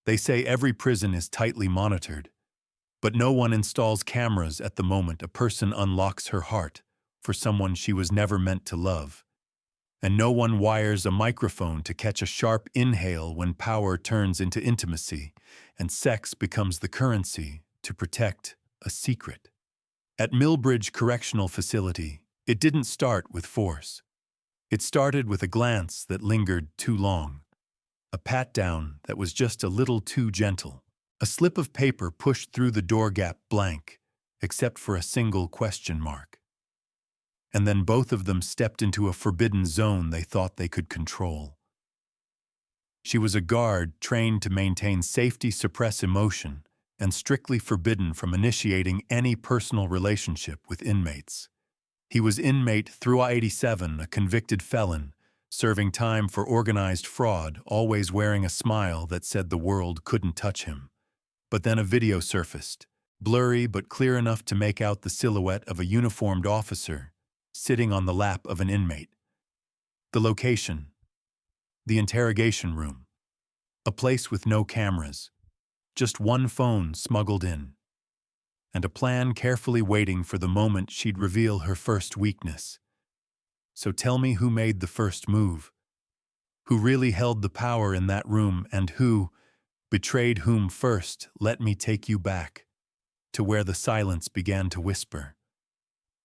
They say every prison is tightly monitored, but no one installs cameras at the moment a person unlocks her heart for someone she was never meant to love. And no one wires a microphone to catch a sharp inhale when power turns into intimacy and sex becomes the currency to protect a secret. At Millbridge Correctional Facility, it didn't start with force. It started with a glance that lingered too long, a pat-down that was just a little too gentle, a slip of paper pushed through the door gap blank, except for a single question mark. And then both of them stepped into a forbidden zone they thought they could control. She was a guard trained to maintain safety, suppress emotion, and strictly forbidden from initiating any personal relationship with inmates. He was inmate 387, a convicted felon, serving time for organized fraud, always wearing a smile that said the world couldn't touch him. But then a video surfaced, blurry but clear enough to make out the silhouette of a uniformed officer sitting on the lap of an inmate. The location: the interrogation room. A place with no cameras, just one phone smuggled in, and a plan carefully waiting for the moment she'd reveal her first weakness. So tell me who made the first move, who really held the power in that room, and who betrayed whom first. Let me take you back to where the silence began to whisper.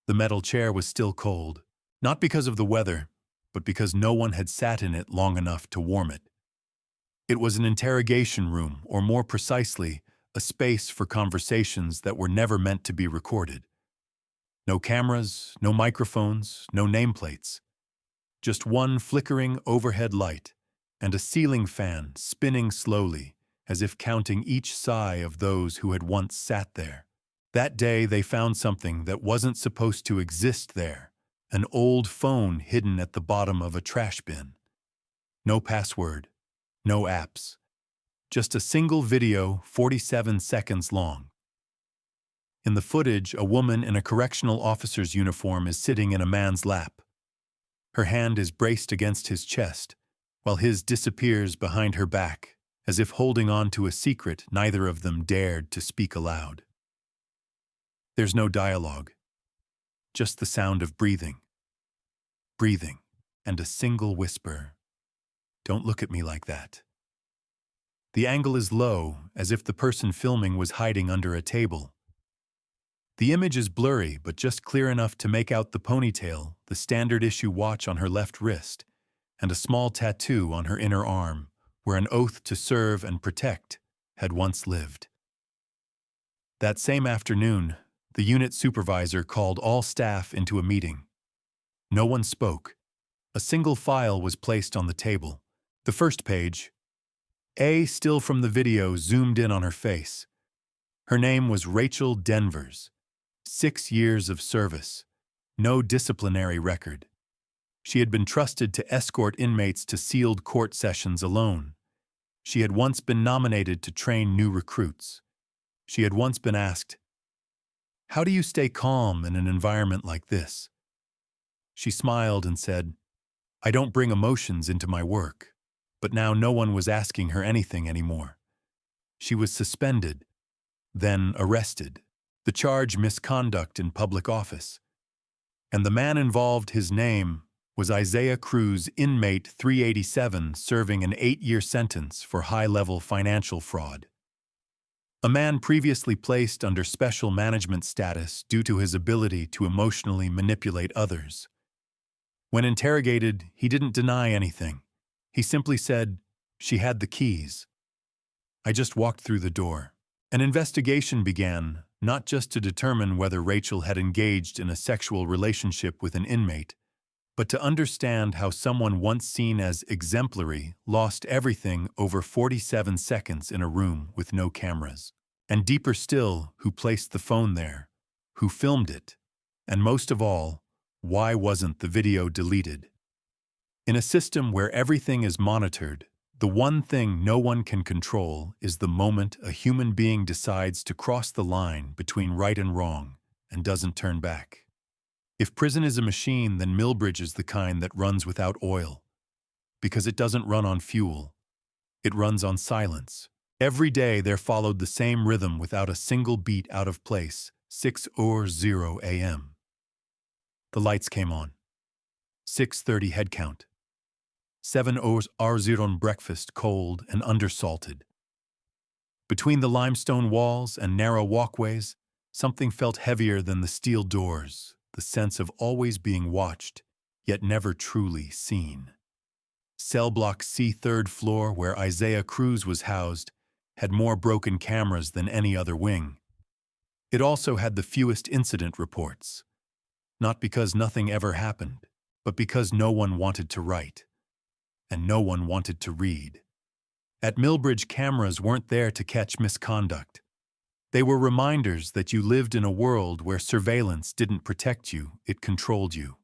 The metal chair was still cold, not because of the weather, but because no one had sat in it long enough to warm it. It was an interrogation room, or more precisely, a space for conversations that were never meant to be recorded. No cameras, no microphones, no nameplates. Just one flickering overhead light and a ceiling fan spinning slowly, as if counting each sigh of those who had once sat there. That day they found something that wasn't supposed to exist there, an old phone hidden at the bottom of a trash bin. No password, no apps, just a single video 47 seconds long. In the footage, a woman in a correctional officer's uniform is sitting in a man's lap. Her hand is braced against his chest, while his disappears behind her back, as if holding on to a secret neither of them dared to speak aloud. There's no dialogue, just the sound of breathing, and a single whisper. Don't look at me like that. The angle is low, as if the person filming was hiding under a table. The image is blurry, but just clear enough to make out the ponytail, the standard issue watch on her left wrist, and a small tattoo on her inner arm, where an oath to serve and protect had once lived. That same afternoon, the unit supervisor called all staff into a meeting. No one spoke. A single file was placed on the table. The first page, A still from the video, zoomed in on her face. Her name was Rachel Denvers. 6 years of service. No disciplinary record. She had been trusted to escort inmates to sealed court sessions alone. She had once been nominated to train new recruits. She had once been asked, "How do you stay calm in an environment like this?" She smiled and said, "I don't bring emotions into my work." But now no one was asking her anything anymore. She was suspended, then arrested. The charge: misconduct in public office. And the man involved, his name was Isaiah Cruz, inmate 387, serving an 8-year sentence for high-level financial fraud. A man previously placed under special management status due to his ability to emotionally manipulate others. When interrogated, he didn't deny anything. He simply said, "She had the keys. I just walked through the door." An investigation began, not just to determine whether Rachel had engaged in a sexual relationship with an inmate, but to understand how someone once seen as exemplary lost everything over 47 seconds in a room with no cameras. And deeper still, who placed the phone there, who filmed it, and most of all, why wasn't the video deleted? In a system where everything is monitored, the one thing no one can control is the moment a human being decides to cross the line between right and wrong and doesn't turn back. If prison is a machine, then Millbridge is the kind that runs without oil, because it doesn't run on fuel. It runs on silence, Every day there followed the same rhythm without a single beat out of place, 6:00 a.m. The lights came on. 6:30 head count. 7:00 on breakfast, cold and undersalted. Between the limestone walls and narrow walkways, something felt heavier than the steel doors, the sense of always being watched, yet never truly seen. Cell block C, third floor, where Isaiah Cruz was housed, had more broken cameras than any other wing. It also had the fewest incident reports, not because nothing ever happened, but because no one wanted to write, and no one wanted to read. At Millbridge, cameras weren't there to catch misconduct. They were reminders that you lived in a world where surveillance didn't protect you, it controlled you.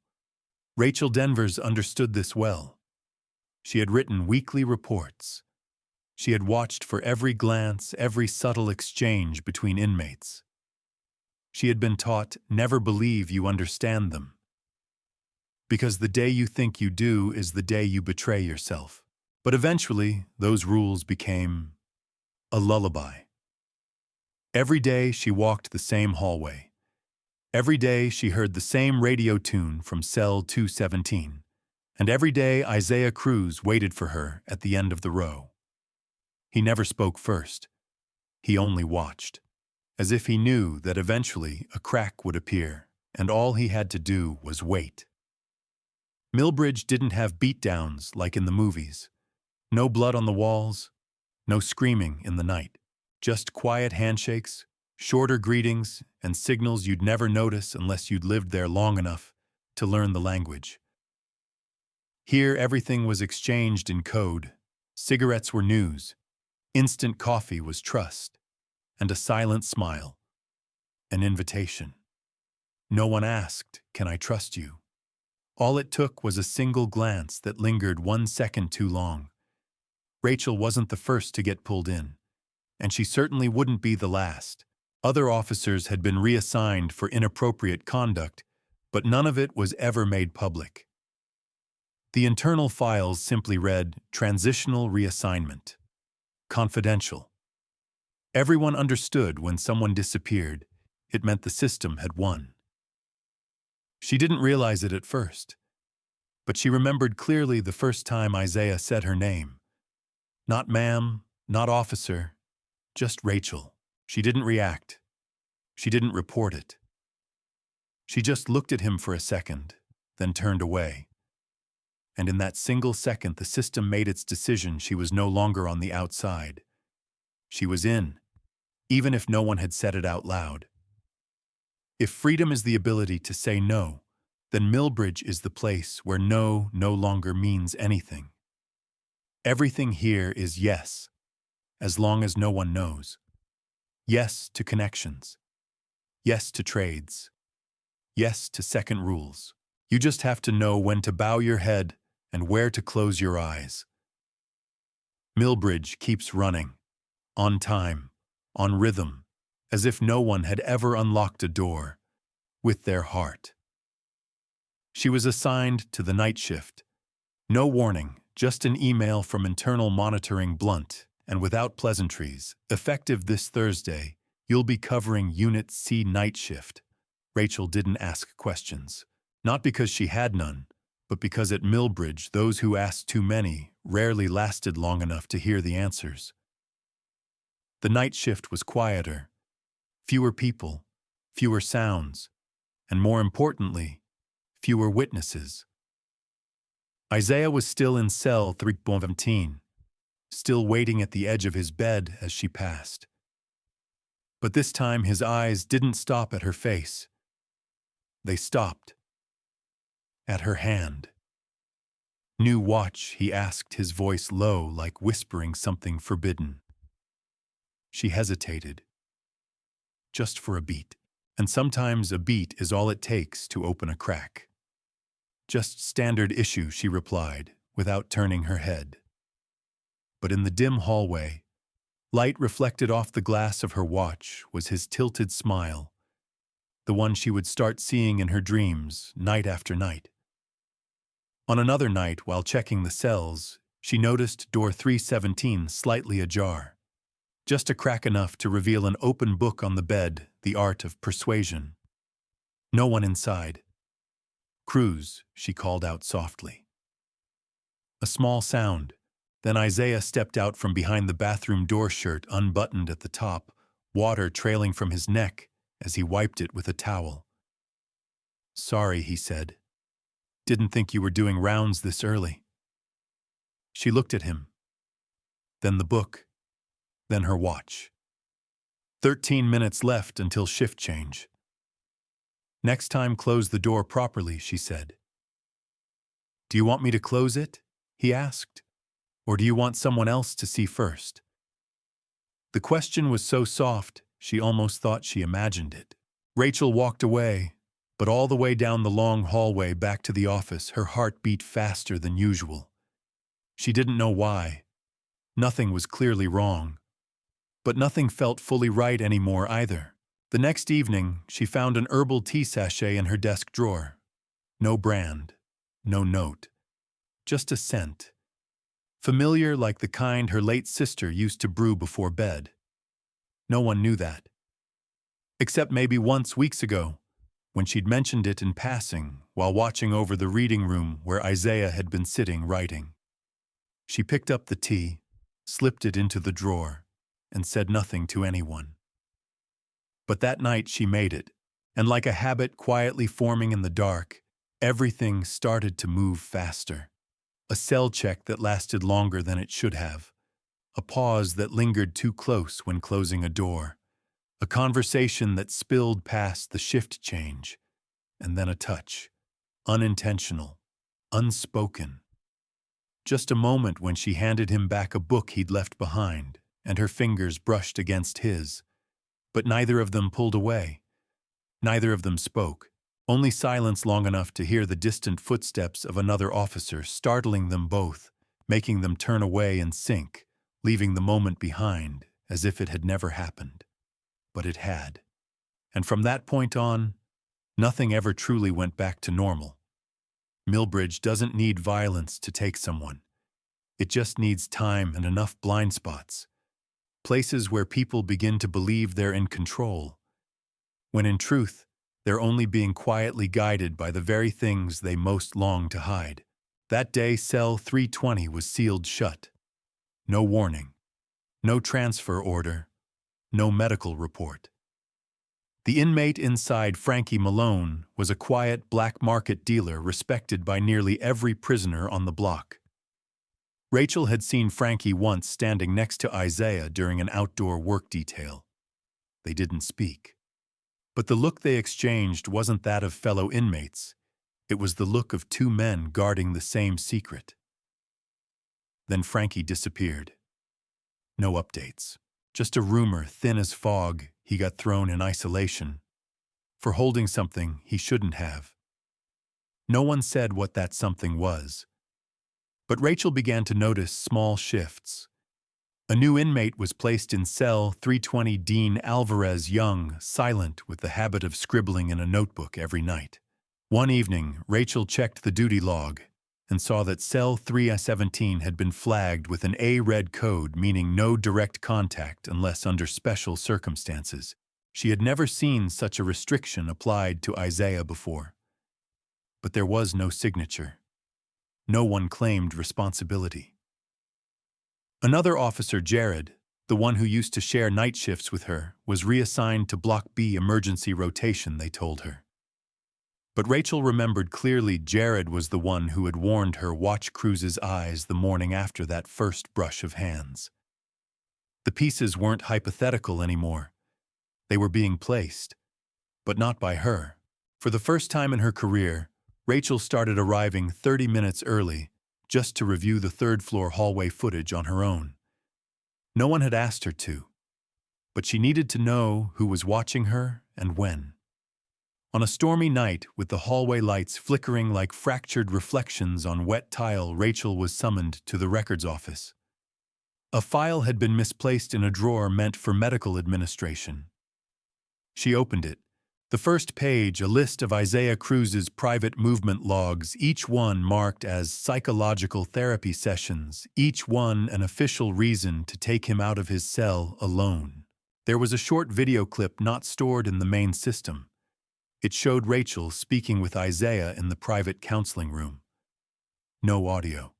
Rachel Denvers understood this well. She had written weekly reports. She had watched for every glance, every subtle exchange between inmates. She had been taught, never believe you understand them. Because the day you think you do is the day you betray yourself. But eventually, those rules became a lullaby. Every day she walked the same hallway. Every day she heard the same radio tune from cell 217. And every day Isaiah Cruz waited for her at the end of the row. He never spoke first. He only watched, as if he knew that eventually a crack would appear, and all he had to do was wait. Millbridge didn't have beatdowns like in the movies. No blood on the walls, no screaming in the night. Just quiet handshakes, shorter greetings, and signals you'd never notice unless you'd lived there long enough to learn the language. Here everything was exchanged in code. Cigarettes were news. Instant coffee was trust. And a silent smile. An invitation. No one asked, "Can I trust you?" All it took was a single glance that lingered 1 second too long. Rachel wasn't the first to get pulled in, and she certainly wouldn't be the last. Other officers had been reassigned for inappropriate conduct, but none of it was ever made public. The internal files simply read, "Transitional reassignment. Confidential." Everyone understood when someone disappeared, it meant the system had won. She didn't realize it at first, but she remembered clearly the first time Isaiah said her name. Not ma'am, not officer, just Rachel. She didn't react. She didn't report it. She just looked at him for a second, then turned away. And in that single second, the system made its decision. She was no longer on the outside. She was in, even if no one had said it out loud. If freedom is the ability to say no, then Millbridge is the place where no longer means anything. Everything here is yes, as long as no one knows. Yes to connections. Yes to trades. Yes to second rules. You just have to know when to bow your head and where to close your eyes. Millbridge keeps running, on time, on rhythm, as if no one had ever unlocked a door, with their heart. She was assigned to the night shift. No warning, just an email from internal monitoring, blunt and without pleasantries. Effective this Thursday, you'll be covering Unit C night shift. Rachel didn't ask questions, not because she had none, but because at Millbridge those who asked too many rarely lasted long enough to hear the answers. The night shift was quieter, fewer people, fewer sounds, and more importantly, fewer witnesses. Isaiah was still in cell 317, still waiting at the edge of his bed as she passed. But this time his eyes didn't stop at her face. They stopped at her hand. "New watch?" he asked, his voice low, like whispering something forbidden. She hesitated. Just for a beat. And sometimes a beat is all it takes to open a crack. "Just standard issue," she replied, without turning her head. But in the dim hallway, light reflected off the glass of her watch was his tilted smile, the one she would start seeing in her dreams night after night. On another night, while checking the cells, she noticed door 317 slightly ajar. just a crack enough to reveal an open book on the bed, The Art of Persuasion. No one inside. "Cruz," she called out softly. A small sound. Then Isaiah stepped out from behind the bathroom door, shirt unbuttoned at the top, water trailing from his neck as he wiped it with a towel. "Sorry," he said. "Didn't think you were doing rounds this early." She looked at him. Then the book. Then her watch. 13 minutes left until shift change. "Next time, close the door properly," she said. "Do you want me to close it?" he asked. "Or do you want someone else to see first?" The question was so soft, she almost thought she imagined it. Rachel walked away, but all the way down the long hallway back to the office, her heart beat faster than usual. She didn't know why. Nothing was clearly wrong. But nothing felt fully right anymore either. The next evening, she found an herbal tea sachet in her desk drawer. No brand, no note, just a scent. Familiar, like the kind her late sister used to brew before bed. No one knew that. Except maybe once weeks ago, when she'd mentioned it in passing while watching over the reading room where Isaiah had been sitting writing. She picked up the tea, slipped it into the drawer, and said nothing to anyone. But that night she made it, and like a habit quietly forming in the dark, everything started to move faster. A cell check that lasted longer than it should have. A pause that lingered too close when closing a door. A conversation that spilled past the shift change. And then a touch. Unintentional. Unspoken. Just a moment when she handed him back a book he'd left behind, and her fingers brushed against his. But neither of them pulled away. Neither of them spoke. Only silence long enough to hear the distant footsteps of another officer, startling them both, making them turn away and sink, leaving the moment behind, as if it had never happened. But it had. And from that point on, nothing ever truly went back to normal. Millbridge doesn't need violence to take someone. It just needs time and enough blind spots. Places where people begin to believe they're in control, when in truth, they're only being quietly guided by the very things they most long to hide. That day, cell 320 was sealed shut. No warning. No transfer order. No medical report. The inmate inside, Frankie Malone, was a quiet black market dealer respected by nearly every prisoner on the block. Rachel had seen Frankie once standing next to Isaiah during an outdoor work detail. They didn't speak. But the look they exchanged wasn't that of fellow inmates. It was the look of two men guarding the same secret. Then Frankie disappeared. No updates. Just a rumor, thin as fog, he got thrown in isolation. For holding something he shouldn't have. No one said what that something was. But Rachel began to notice small shifts. A new inmate was placed in cell 320, Dean Alvarez, young, silent, with the habit of scribbling in a notebook every night. One evening, Rachel checked the duty log and saw that cell 317 had been flagged with an A-red code, meaning no direct contact unless under special circumstances. She had never seen such a restriction applied to Isaiah before. But there was no signature. No one claimed responsibility. Another officer, Jared, the one who used to share night shifts with her, was reassigned to Block B emergency rotation, they told her. But Rachel remembered clearly Jared was the one who had warned her watch Cruz's eyes the morning after that first brush of hands. The pieces weren't hypothetical anymore. They were being placed, but not by her. For the first time in her career, Rachel started arriving 30 minutes early, just to review the third-floor hallway footage on her own. No one had asked her to, but she needed to know who was watching her and when. On a stormy night, with the hallway lights flickering like fractured reflections on wet tile, Rachel was summoned to the records office. A file had been misplaced in a drawer meant for medical administration. She opened it, The first page, a list of Isaiah Cruz's private movement logs, each one marked as psychological therapy sessions, each one an official reason to take him out of his cell alone. There was a short video clip not stored in the main system. It showed Rachel speaking with Isaiah in the private counseling room. No audio.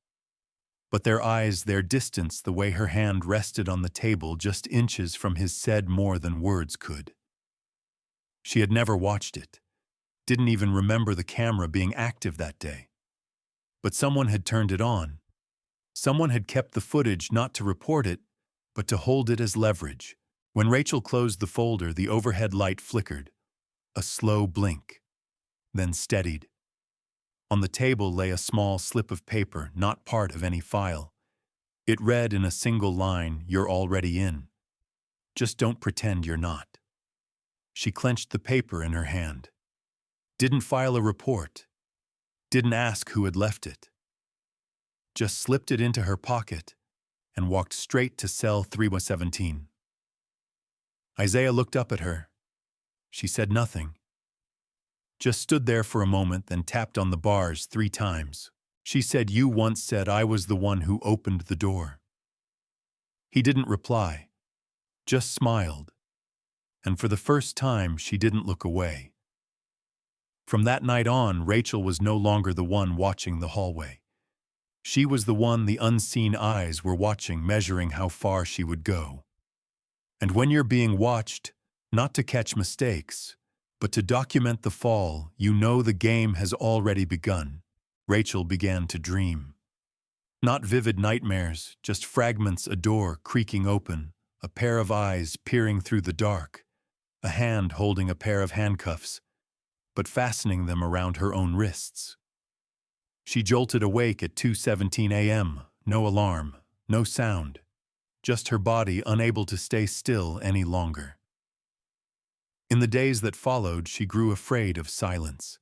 But their eyes, their distance, the way her hand rested on the table just inches from his said more than words could. She had never watched it, didn't even remember the camera being active that day. But someone had turned it on. Someone had kept the footage not to report it, but to hold it as leverage. When Rachel closed the folder, the overhead light flickered, a slow blink, then steadied. On the table lay a small slip of paper, not part of any file. It read in a single line, "You're already in. Just don't pretend you're not." She clenched the paper in her hand. Didn't file a report. Didn't ask who had left it. Just slipped it into her pocket and walked straight to cell 317. Isaiah looked up at her. She said nothing. Just stood there for a moment, then tapped on the bars 3 times. She said, "You once said I was the one who opened the door." He didn't reply, just smiled. And for the first time, she didn't look away. From that night on, Rachel was no longer the one watching the hallway. She was the one the unseen eyes were watching, measuring how far she would go. And when you're being watched, not to catch mistakes, but to document the fall, you know the game has already begun. Rachel began to dream. Not vivid nightmares, just fragments, a door creaking open, a pair of eyes peering through the dark, a hand holding a pair of handcuffs, but fastening them around her own wrists. She jolted awake at 2:17 a.m., no alarm, no sound, just her body unable to stay still any longer. In the days that followed, she grew afraid of silence.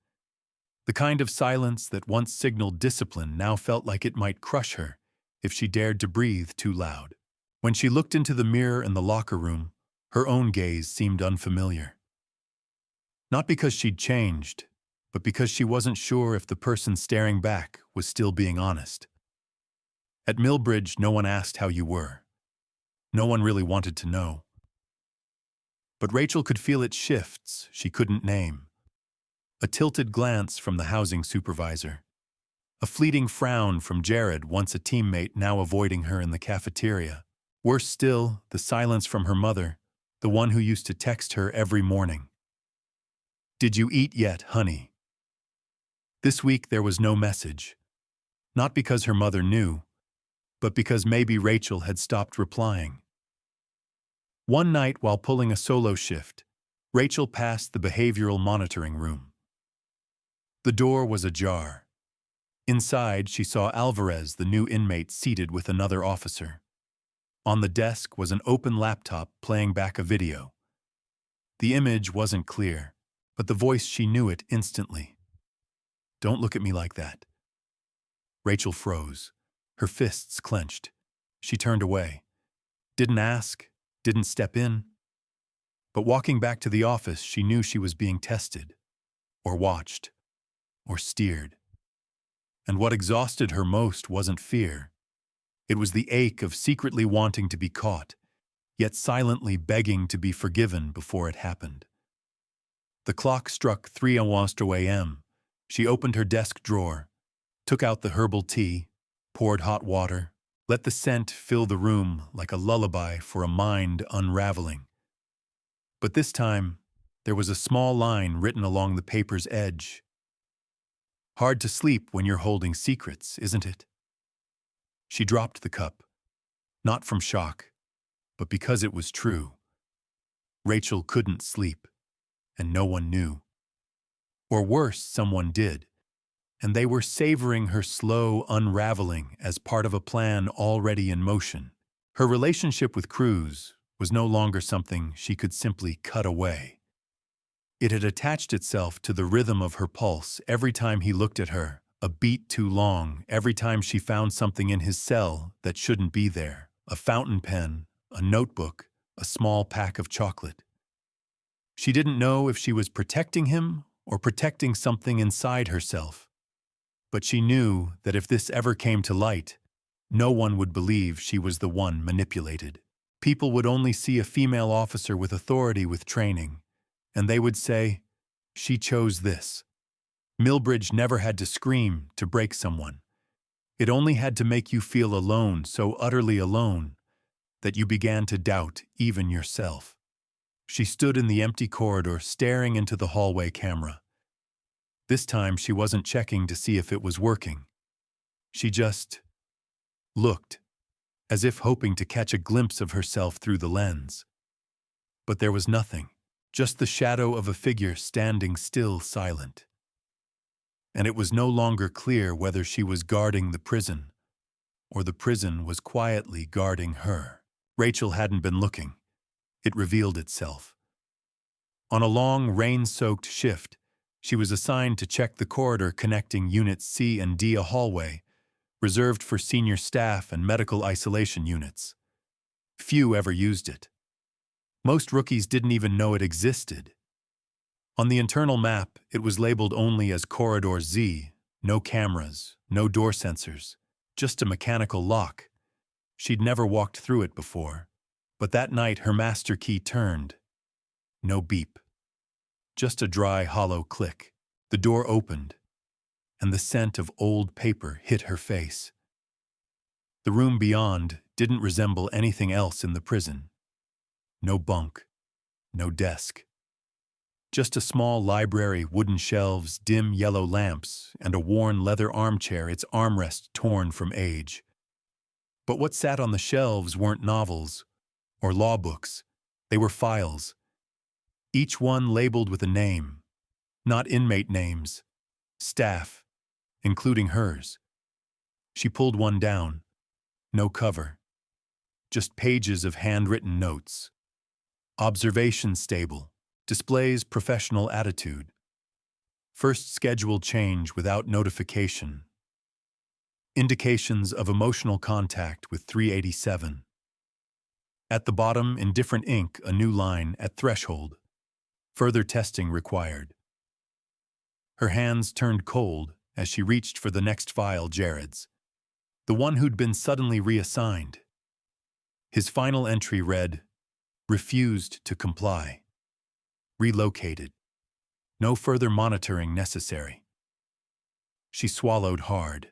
The kind of silence that once signaled discipline now felt like it might crush her if she dared to breathe too loud. When she looked into the mirror in the locker room, her own gaze seemed unfamiliar. Not because she'd changed, but because she wasn't sure if the person staring back was still being honest. At Millbridge, no one asked how you were. No one really wanted to know. But Rachel could feel its shifts she couldn't name. A tilted glance from the housing supervisor. A fleeting frown from Jared, once a teammate, now avoiding her in the cafeteria. Worse still, the silence from her mother, the one who used to text her every morning. "Did you eat yet, honey?" This week there was no message. Not because her mother knew, but because maybe Rachel had stopped replying. One night while pulling a solo shift, Rachel passed the behavioral monitoring room. The door was ajar. Inside, she saw Alvarez, the new inmate, seated with another officer. On the desk was an open laptop playing back a video. The image wasn't clear, but the voice, she knew it instantly. "Don't look at me like that." Rachel froze, her fists clenched. She turned away. Didn't ask, didn't step in. But walking back to the office, she knew she was being tested, or watched, or steered. And what exhausted her most wasn't fear. It was the ache of secretly wanting to be caught, yet silently begging to be forgiven before it happened. The clock struck 3:00 a.m. She opened her desk drawer, took out the herbal tea, poured hot water, let the scent fill the room like a lullaby for a mind unraveling. But this time, there was a small line written along the paper's edge. "Hard to sleep when you're holding secrets, isn't it?" She dropped the cup, not from shock, but because it was true. Rachel couldn't sleep, and no one knew. Or worse, someone did, and they were savoring her slow unraveling as part of a plan already in motion. Her relationship with Cruz was no longer something she could simply cut away. It had attached itself to the rhythm of her pulse every time he looked at her, a beat too long, every time she found something in his cell that shouldn't be there, a fountain pen, a notebook, a small pack of chocolate. She didn't know if she was protecting him or protecting something inside herself. But she knew that if this ever came to light, no one would believe she was the one manipulated. People would only see a female officer with authority with training, and they would say, "She chose this." Millbridge never had to scream to break someone. It only had to make you feel alone, so utterly alone, that you began to doubt even yourself. She stood in the empty corridor staring into the hallway camera. This time she wasn't checking to see if it was working. She just looked, as if hoping to catch a glimpse of herself through the lens. But there was nothing, just the shadow of a figure standing still silent. And it was no longer clear whether she was guarding the prison, or the prison was quietly guarding her. Rachel hadn't been looking. It revealed itself. On a long, rain-soaked shift, she was assigned to check the corridor connecting Units C and D, a hallway reserved for senior staff and medical isolation units. Few ever used it. Most rookies didn't even know it existed. On the internal map, it was labeled only as Corridor Z, no cameras, no door sensors, just a mechanical lock. She'd never walked through it before, but that night her master key turned. No beep. Just a dry, hollow click. The door opened, and the scent of old paper hit her face. The room beyond didn't resemble anything else in the prison. No bunk, no desk. Just a small library, wooden shelves, dim yellow lamps, and a worn leather armchair, its armrest torn from age. But what sat on the shelves weren't novels or law books. They were files, each one labeled with a name. Not inmate names, staff, including hers. She pulled one down. No cover. Just pages of handwritten notes. Observation stable. Displays professional attitude. First scheduled change without notification. Indications of emotional contact with 387. At the bottom, in different ink, a new line at threshold. Further testing required. Her hands turned cold as she reached for the next file, Jared's. The one who'd been suddenly reassigned. His final entry read, "Refused to comply. Relocated. No further monitoring necessary." She swallowed hard,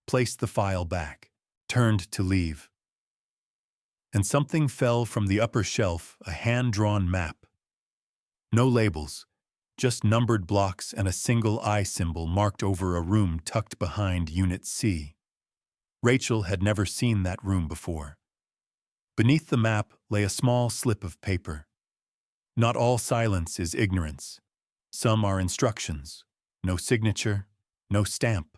placed the file back, turned to leave. And something fell from the upper shelf, a hand-drawn map. No labels, just numbered blocks and a single eye symbol marked over a room tucked behind Unit C. Rachel had never seen that room before. Beneath the map lay a small slip of paper. Not all silence is ignorance. Some are instructions. No signature, no stamp.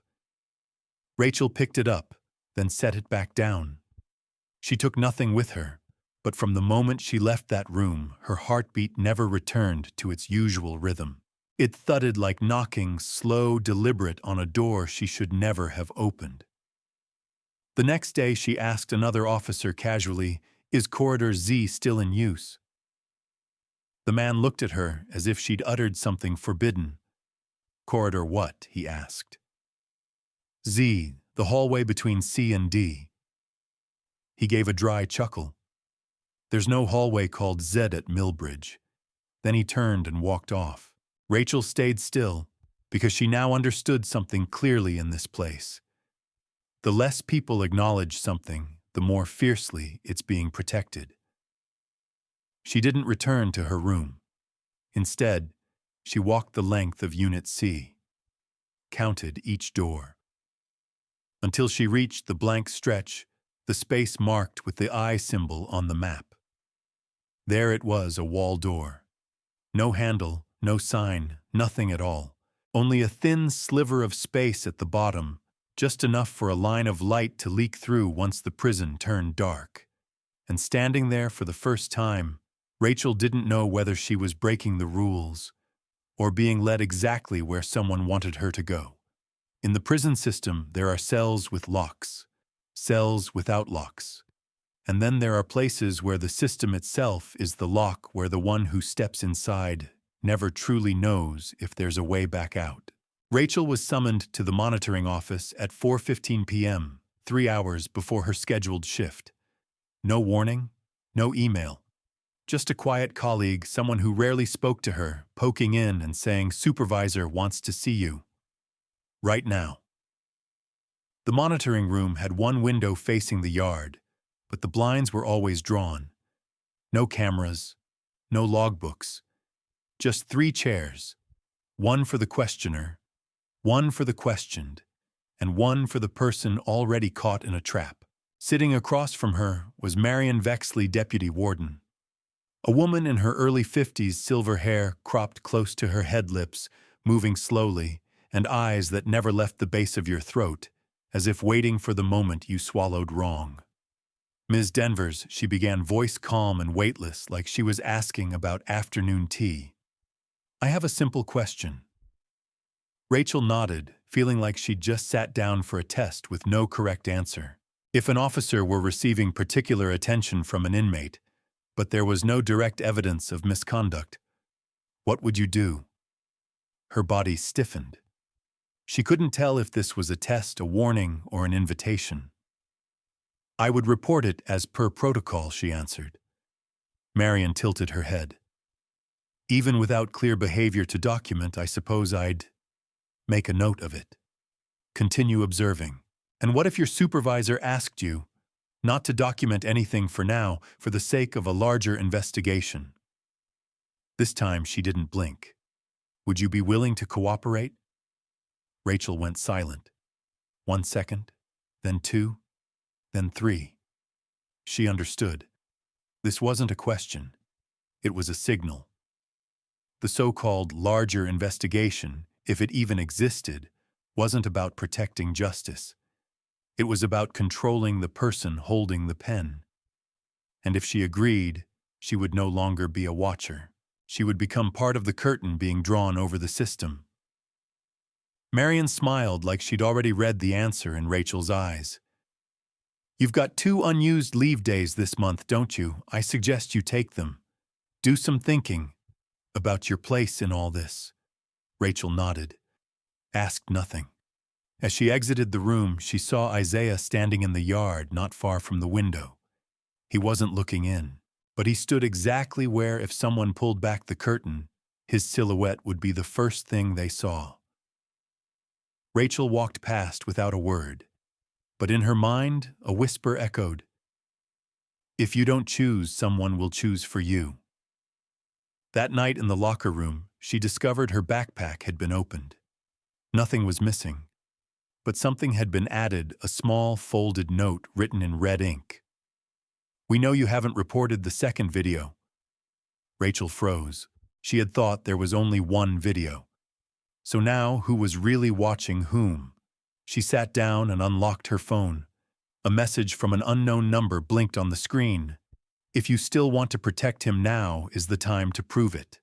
Rachel picked it up, then set it back down. She took nothing with her, but from the moment she left that room, her heartbeat never returned to its usual rhythm. It thudded like knocking, slow, deliberate, on a door she should never have opened. The next day she asked another officer casually, "Is Corridor Z still in use?" The man looked at her as if she'd uttered something forbidden. "Corridor what?" he asked. "Z, the hallway between C and D." He gave a dry chuckle. "There's no hallway called Z at Millbridge." Then he turned and walked off. Rachel stayed still, because she now understood something clearly in this place. The less people acknowledge something, the more fiercely it's being protected. She didn't return to her room. Instead, she walked the length of Unit C, counted each door, until she reached the blank stretch, the space marked with the eye symbol on the map. There it was, a wall door. No handle, no sign, nothing at all. Only a thin sliver of space at the bottom, just enough for a line of light to leak through once the prison turned dark. And standing there for the first time, Rachel didn't know whether she was breaking the rules or being led exactly where someone wanted her to go. In the prison system, there are cells with locks, cells without locks, And then there are places where the system itself is the lock, where the one who steps inside never truly knows if there's a way back out. Rachel was summoned to the monitoring office at 4:15 p.m., 3 hours before her scheduled shift. No warning, no email. Just a quiet colleague, someone who rarely spoke to her, poking in and saying, "Supervisor wants to see you. Right now." The monitoring room had one window facing the yard, but the blinds were always drawn. No cameras, no logbooks. Just 3 chairs, one for the questioner, one for the questioned, and one for the person already caught in a trap. Sitting across from her was Marion Vexley, deputy warden. A woman in her early 50s, silver hair cropped close to her head lips, moving slowly, and eyes that never left the base of your throat, as if waiting for the moment you swallowed wrong. "Ms. Denvers," she began, voice calm and weightless, like she was asking about afternoon tea. "I have a simple question." Rachel nodded, feeling like she'd just sat down for a test with no correct answer. If an officer were receiving particular attention from an inmate, but there was no direct evidence of misconduct, what would you do? Her body stiffened. She couldn't tell if this was a test, a warning, or an invitation. "I would report it as per protocol," she answered. Marion tilted her head. "Even without clear behavior to document, I suppose I'd make a note of it. Continue observing. And what if your supervisor asked you not to document anything for now, for the sake of a larger investigation?" This time she didn't blink. "Would you be willing to cooperate?" Rachel went silent. 1 second, then 2, then 3. She understood. This wasn't a question. It was a signal. The so-called larger investigation, if it even existed, wasn't about protecting justice. It was about controlling the person holding the pen. And if she agreed, she would no longer be a watcher. She would become part of the curtain being drawn over the system. Marion smiled like she'd already read the answer in Rachel's eyes. "You've got 2 unused leave days this month, don't you? I suggest you take them. Do some thinking about your place in all this." Rachel nodded, asked nothing. As she exited the room, she saw Isaiah standing in the yard not far from the window. He wasn't looking in, but he stood exactly where, if someone pulled back the curtain, his silhouette would be the first thing they saw. Rachel walked past without a word, but in her mind, a whisper echoed, "If you don't choose, someone will choose for you." That night in the locker room, she discovered her backpack had been opened. Nothing was missing, but something had been added, a small folded note written in red ink. "We know you haven't reported the second video." Rachel froze. She had thought there was only one video. So now, who was really watching whom? She sat down and unlocked her phone. A message from an unknown number blinked on the screen. "If you still want to protect him, now is the time to prove it."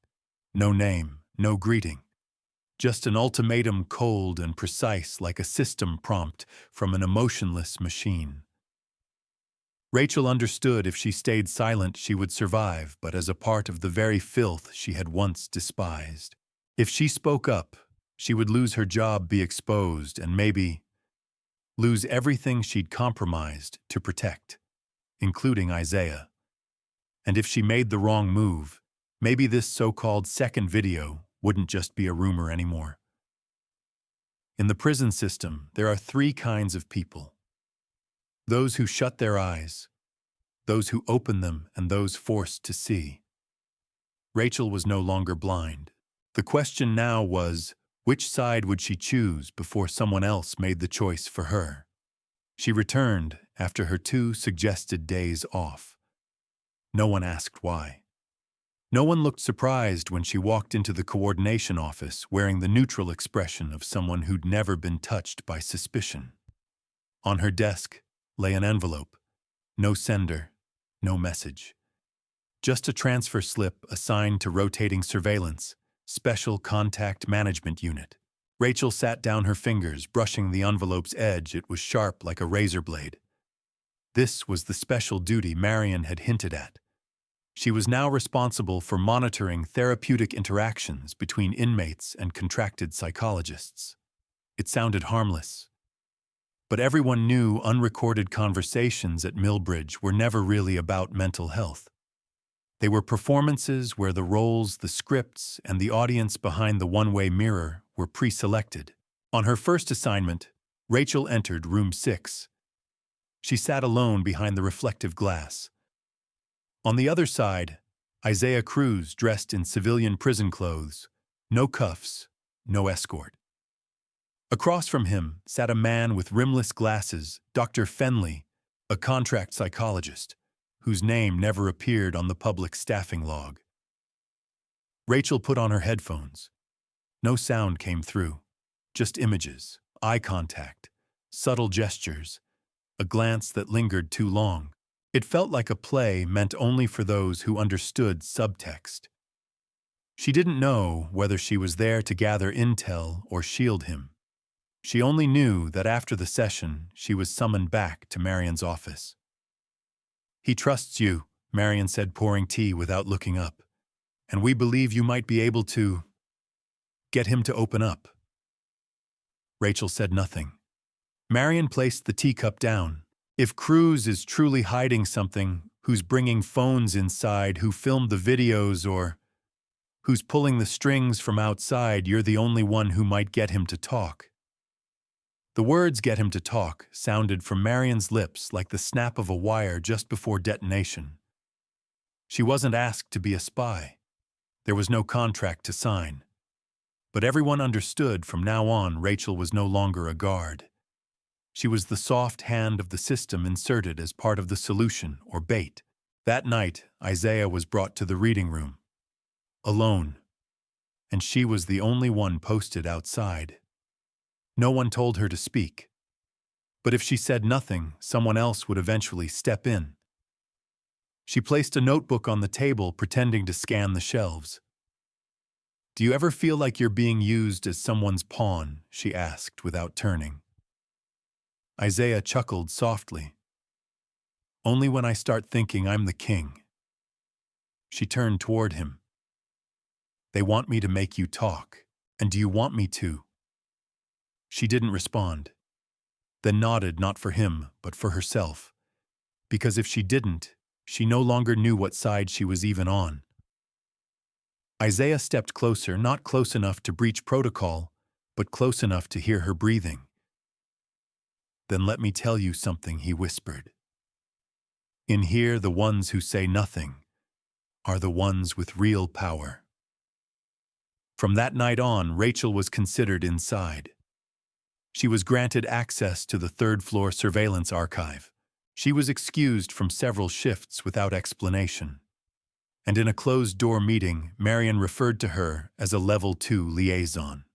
No name, no greeting. Just an ultimatum, cold and precise, like a system prompt from an emotionless machine. Rachel understood if she stayed silent she would survive, but as a part of the very filth she had once despised. If she spoke up, she would lose her job, be exposed, and maybe lose everything she'd compromised to protect, including Isaiah. And if she made the wrong move, maybe this so-called second video wouldn't just be a rumor anymore. In the prison system, there are 3 kinds of people. Those who shut their eyes, those who open them, and those forced to see. Rachel was no longer blind. The question now was, which side would she choose before someone else made the choice for her? She returned after her 2 suggested days off. No one asked why. No one looked surprised when she walked into the coordination office wearing the neutral expression of someone who'd never been touched by suspicion. On her desk lay an envelope. No sender, no message. Just a transfer slip assigned to rotating surveillance, Special Contact Management Unit. Rachel sat down, her fingers brushing the envelope's edge. It was sharp like a razor blade. This was the special duty Marion had hinted at. She was now responsible for monitoring therapeutic interactions between inmates and contracted psychologists. It sounded harmless, but everyone knew unrecorded conversations at Millbridge were never really about mental health. They were performances where the roles, the scripts, and the audience behind the one-way mirror were pre-selected. On her first assignment, Rachel entered room 6. She sat alone behind the reflective glass. On the other side, Isaiah Cruz dressed in civilian prison clothes, no cuffs, no escort. Across from him sat a man with rimless glasses, Dr. Fenley, a contract psychologist, whose name never appeared on the public staffing log. Rachel put on her headphones. No sound came through, just images, eye contact, subtle gestures, a glance that lingered too long. It felt like a play meant only for those who understood subtext. She didn't know whether she was there to gather intel or shield him. She only knew that after the session, she was summoned back to Marion's office. "He trusts you," Marion said, pouring tea without looking up. "And we believe you might be able to get him to open up." Rachel said nothing. Marion placed the teacup down. "If Cruz is truly hiding something, who's bringing phones inside, who filmed the videos, or who's pulling the strings from outside, you're the only one who might get him to talk." The words "get him to talk" sounded from Marion's lips like the snap of a wire just before detonation. She wasn't asked to be a spy. There was no contract to sign. But everyone understood from now on Rachel was no longer a guard. She was the soft hand of the system inserted as part of the solution or bait. That night, Isaiah was brought to the reading room. Alone. And she was the only one posted outside. No one told her to speak. But if she said nothing, someone else would eventually step in. She placed a notebook on the table, pretending to scan the shelves. "Do you ever feel like you're being used as someone's pawn?" she asked without turning. Isaiah chuckled softly. "Only when I start thinking I'm the king." She turned toward him. "They want me to make you talk. And do you want me to?" She didn't respond, then nodded, not for him, but for herself. Because if she didn't, she no longer knew what side she was even on. Isaiah stepped closer, not close enough to breach protocol, but close enough to hear her breathing. "Then let me tell you something," he whispered. "In here, the ones who say nothing are the ones with real power." From that night on, Rachel was considered inside. She was granted access to the third-floor surveillance archive. She was excused from several shifts without explanation. And in a closed-door meeting, Marion referred to her as a Level 2 liaison.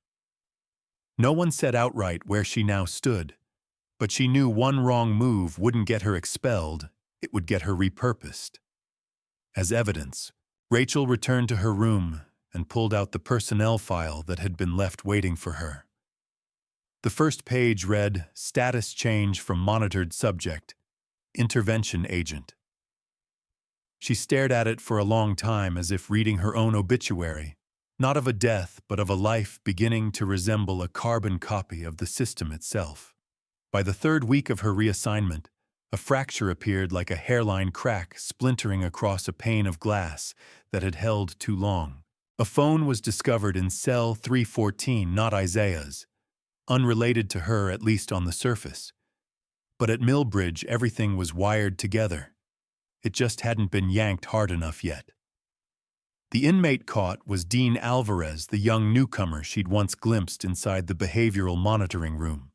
No one said outright where she now stood, but she knew one wrong move wouldn't get her expelled, it would get her repurposed. As evidence, Rachel returned to her room and pulled out the personnel file that had been left waiting for her. The first page read, "Status change from monitored subject, intervention agent." She stared at it for a long time as if reading her own obituary, not of a death but of a life beginning to resemble a carbon copy of the system itself. By the third week of her reassignment, a fracture appeared like a hairline crack splintering across a pane of glass that had held too long. A phone was discovered in cell 314, not Isaiah's, unrelated to her at least on the surface. But at Millbridge, everything was wired together. It just hadn't been yanked hard enough yet. The inmate caught was Dean Alvarez, the young newcomer she'd once glimpsed inside the behavioral monitoring room.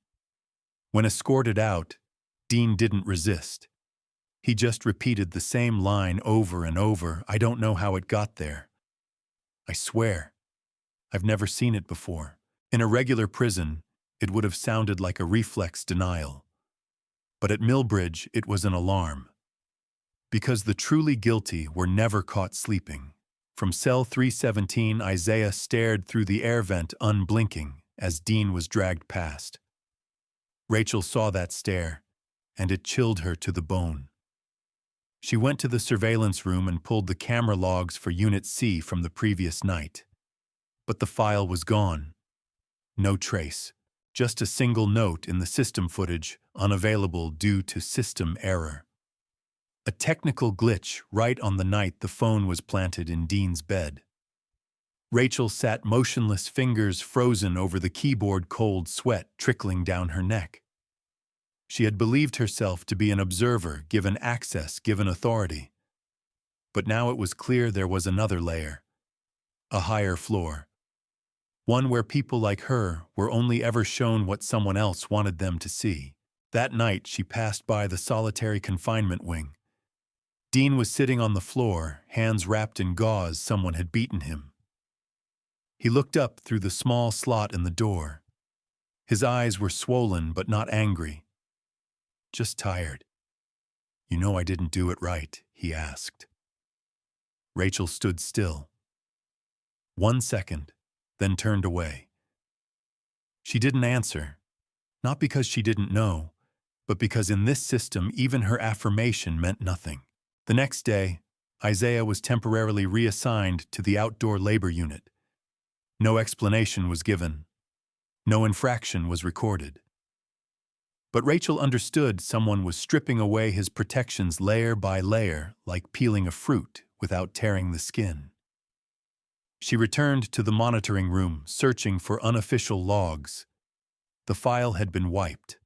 When escorted out, Dean didn't resist. He just repeated the same line over and over. "I don't know how it got there. I swear, I've never seen it before." In a regular prison, it would have sounded like a reflex denial. But at Millbridge, it was an alarm. Because the truly guilty were never caught sleeping. From cell 317, Isaiah stared through the air vent unblinking as Dean was dragged past. Rachel saw that stare, and it chilled her to the bone. She went to the surveillance room and pulled the camera logs for Unit C from the previous night. But the file was gone. No trace. Just a single note in the system footage, unavailable due to system error. A technical glitch right on the night the phone was planted in Dean's bed. Rachel sat motionless, fingers frozen over the keyboard, cold sweat trickling down her neck. She had believed herself to be an observer, given access, given authority. But now it was clear there was another layer. A higher floor. One where people like her were only ever shown what someone else wanted them to see. That night she passed by the solitary confinement wing. Dean was sitting on the floor, hands wrapped in gauze. Someone had beaten him. He looked up through the small slot in the door. His eyes were swollen but not angry. Just tired. "You know I didn't do it right?" he asked. Rachel stood still. 1 second, then turned away. She didn't answer, not because she didn't know, but because in this system even her affirmation meant nothing. The next day, Isaiah was temporarily reassigned to the outdoor labor unit. No explanation was given. No infraction was recorded. But Rachel understood someone was stripping away his protections layer by layer, like peeling a fruit without tearing the skin. She returned to the monitoring room, searching for unofficial logs. The file had been wiped.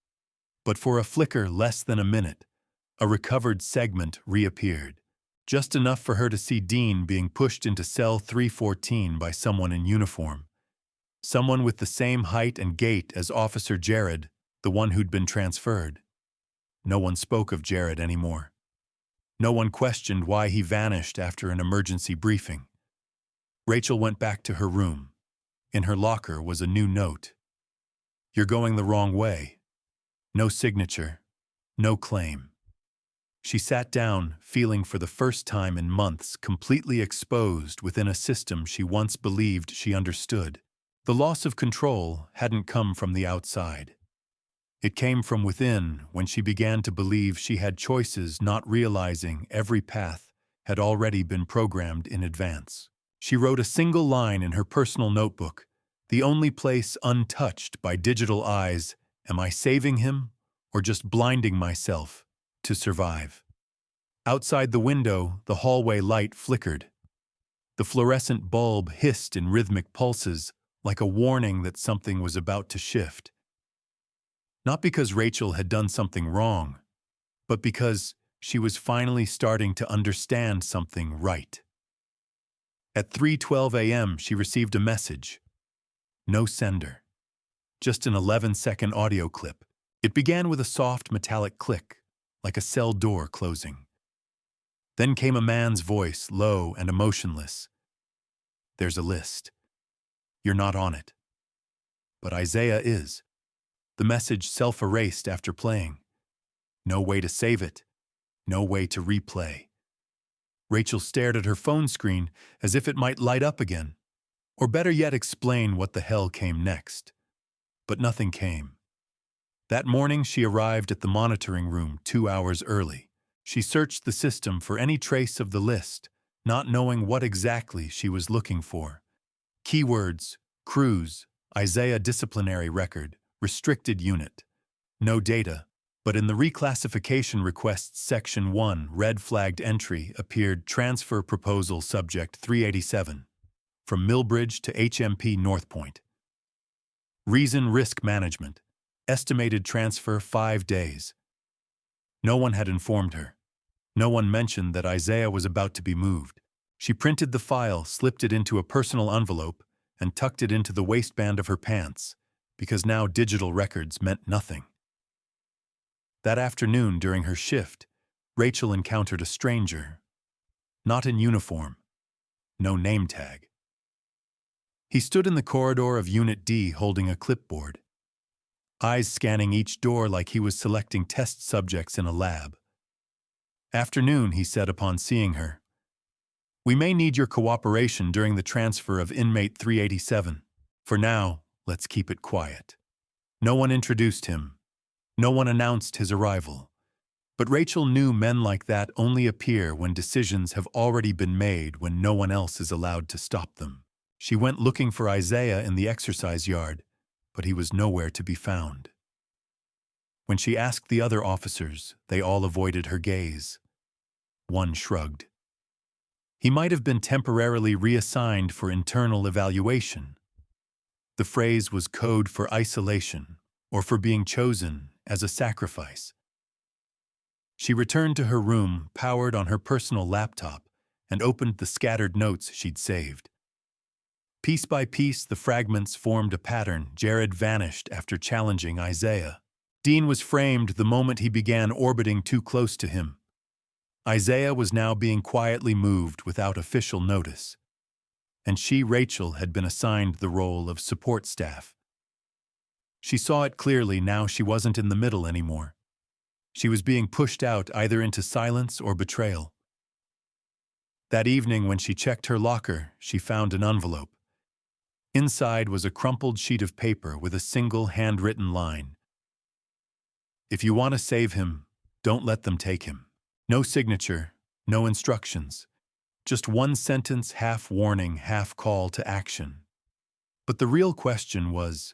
But for a flicker, less than a minute, a recovered segment reappeared. Just enough for her to see Dean being pushed into cell 314 by someone in uniform. Someone with the same height and gait as Officer Jared, the one who'd been transferred. No one spoke of Jared anymore. No one questioned why he vanished after an emergency briefing. Rachel went back to her room. In her locker was a new note. "You're going the wrong way." No signature, no claim. She sat down, feeling for the first time in months completely exposed within a system she once believed she understood. The loss of control hadn't come from the outside. It came from within when she began to believe she had choices, not realizing every path had already been programmed in advance. She wrote a single line in her personal notebook, the only place untouched by digital eyes. Am I saving him or just blinding myself to survive? Outside the window, the hallway light flickered. The fluorescent bulb hissed in rhythmic pulses, like a warning that something was about to shift. Not because Rachel had done something wrong, but because she was finally starting to understand something right. At 3:12 a.m., she received a message. No sender. Just an 11-second audio clip. It began with a soft metallic click, like a cell door closing. Then came a man's voice, low and emotionless. "There's a list. You're not on it. But Isaiah is." The message self-erased after playing. No way to save it. No way to replay. Rachel stared at her phone screen as if it might light up again, or better yet explain what the hell came next. But nothing came. That morning she arrived at the monitoring room 2 hours early. She searched the system for any trace of the list, not knowing what exactly she was looking for. Keywords: Cruz, Isaiah disciplinary record, restricted unit. No data, but in the reclassification requests section 1, red-flagged entry appeared transfer proposal subject 387, from Millbridge to HMP North Point. Reason: risk management. Estimated transfer 5 days. No one had informed her. No one mentioned that Isaiah was about to be moved. She printed the file, slipped it into a personal envelope, and tucked it into the waistband of her pants, because now digital records meant nothing. That afternoon during her shift, Rachel encountered a stranger. Not in uniform. No name tag. He stood in the corridor of Unit D holding a clipboard, eyes scanning each door like he was selecting test subjects in a lab. "Afternoon," he said upon seeing her. "We may need your cooperation during the transfer of Inmate 387. For now, let's keep it quiet." No one introduced him. No one announced his arrival. But Rachel knew men like that only appear when decisions have already been made, when no one else is allowed to stop them. She went looking for Isaiah in the exercise yard, but he was nowhere to be found. When she asked the other officers, they all avoided her gaze. One shrugged. He might have been temporarily reassigned for internal evaluation. The phrase was code for isolation, or for being chosen as a sacrifice. She returned to her room, powered on her personal laptop, and opened the scattered notes she'd saved. Piece by piece, the fragments formed a pattern. Jared vanished after challenging Isaiah. Dean was framed the moment he began orbiting too close to him. Isaiah was now being quietly moved without official notice. And she, Rachel, had been assigned the role of support staff. She saw it clearly now. She wasn't in the middle anymore. She was being pushed out either into silence or betrayal. That evening, when she checked her locker, she found an envelope. Inside was a crumpled sheet of paper with a single handwritten line. "If you want to save him, don't let them take him." No signature, no instructions. Just one sentence, half warning, half call to action. But the real question was,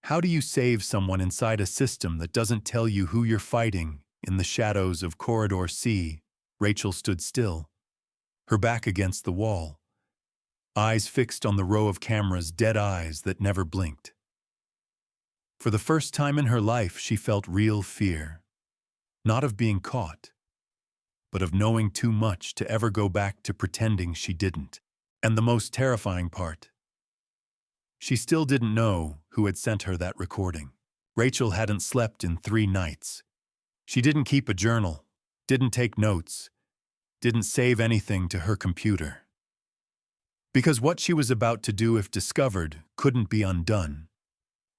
how do you save someone inside a system that doesn't tell you who you're fighting? In the shadows of Corridor C, Rachel stood still, her back against the wall, eyes fixed on the row of cameras, dead eyes that never blinked. For the first time in her life, she felt real fear, not of being caught, but of knowing too much to ever go back to pretending she didn't. And the most terrifying part, she still didn't know who had sent her that recording. Rachel hadn't slept in 3 nights. She didn't keep a journal, didn't take notes, didn't save anything to her computer. Because what she was about to do, if discovered, couldn't be undone.